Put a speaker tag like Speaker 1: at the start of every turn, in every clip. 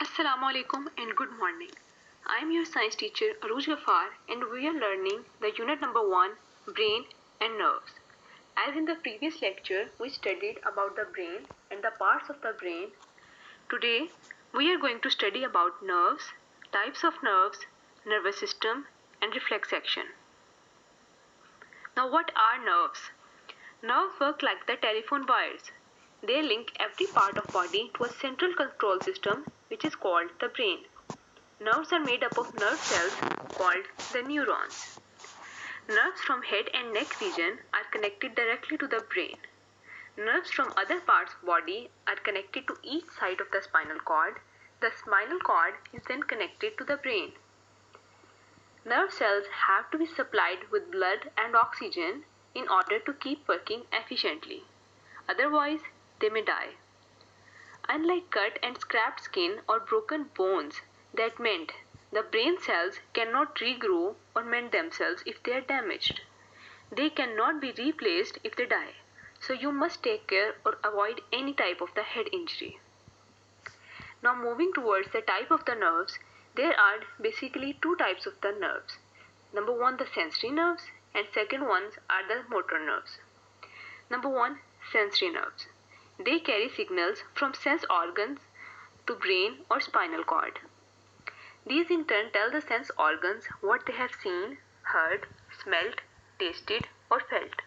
Speaker 1: Assalamu alaikum and good morning. I am your science teacher Aruj Ghaffar and we are learning the unit number 1, brain and nerves. As in the previous lecture we studied about the brain and the parts of the brain. Today we are going to study about nerves, types of nerves, nervous system and reflex action. Now what are nerves? Nerves work like the telephone wires. They link every part of body to a central control system which is called the brain. Nerves are made up of nerve cells called the neurons. Nerves from head and neck region are connected directly to the brain. Nerves from other parts of body are connected to each side of the spinal cord. The spinal cord is then connected to the brain. Nerve cells have to be supplied with blood and oxygen in order to keep working efficiently. Otherwise, they may die. Unlike cut and scraped skin or broken bones, that meant the brain cells cannot regrow or mend themselves if they are damaged. They cannot be replaced if they die. So you must take care or avoid any type of the head injury. Now moving towards the type of the nerves, there are basically two types of the nerves. Number 1, the sensory nerves, and second ones are the motor nerves. Number 1, sensory nerves. They carry signals from sense organs to brain or spinal cord. These in turn tell the sense organs what they have seen, heard, smelt, tasted or felt.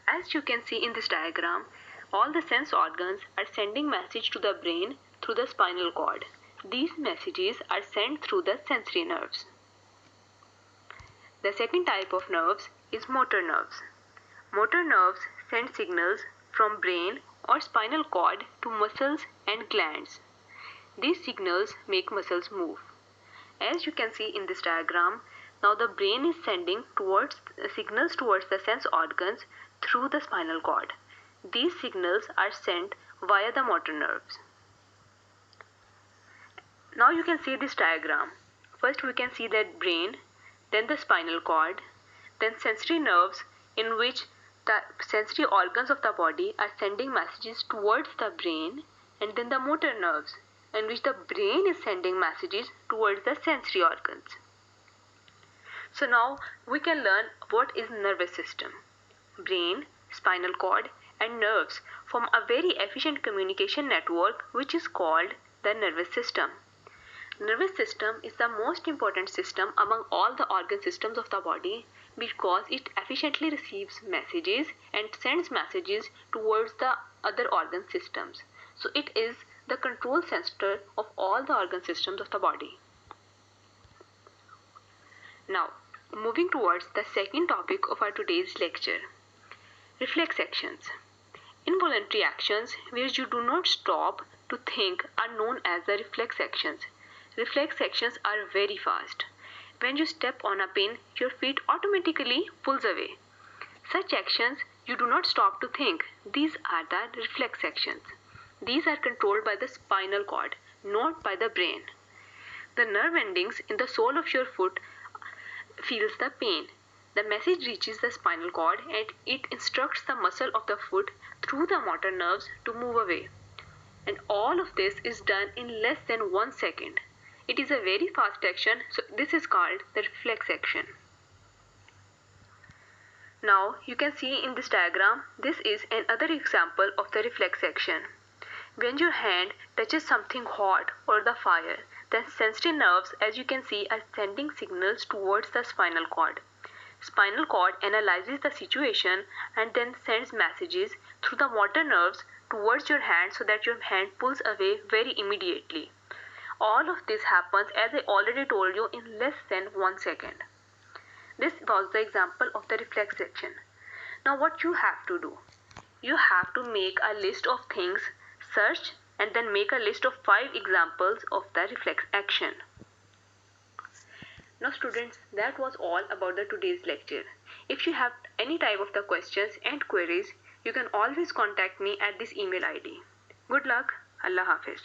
Speaker 1: As you can see in this diagram, all the sense organs are sending message to the brain through the spinal cord. These messages are sent through the sensory nerves. The second type of nerves is motor nerves. Motor nerves send signals from brain or spinal cord to muscles and glands. These signals make muscles move. As you can see in this diagram, now the brain is sending signals towards the sense organs through the spinal cord. These signals are sent via the motor nerves. Now you can see this diagram. First we can see the brain, then the spinal cord, then sensory nerves in which the sensory organs of the body are sending messages towards the brain, and then the motor nerves in which the brain is sending messages towards the sensory organs. So now we can learn what is nervous system. Brain, spinal cord and nerves form a very efficient communication network which is called the nervous system. Nervous system is the most important system among all the organ systems of the body because it efficiently receives messages and sends messages towards the other organ systems. So it is the control center of all the organ systems of the body. Now, moving towards the second topic of our today's lecture, reflex actions. Involuntary actions where you do not stop to think are known as the reflex actions. Reflex actions are very fast. When you step on a pin, your feet automatically pulls away. Such actions you do not stop to think. These are the reflex actions. These are controlled by the spinal cord, not by the brain. The nerve endings in the sole of your foot feels the pain. The message reaches the spinal cord and it instructs the muscle of the foot through the motor nerves to move away. And all of this is done in less than 1 second. It is a very fast action, so this is called the reflex action. Now you can see in this diagram, this is another example of the reflex action. When your hand touches something hot or the fire, the sensory nerves, as you can see, are sending signals towards the spinal cord. Spinal cord analyzes the situation and then sends messages through the motor nerves towards your hand so that your hand pulls away very immediately. All of this happens, as I already told you, in less than 1 second. This was the example of the reflex action. Now what you have to do? You have to make a list of things, search and then make a list of 5 examples of the reflex action. Now students, that was all about the today's lecture. If you have any type of the questions and queries, you can always contact me at this email ID. Good luck. Allah Hafiz.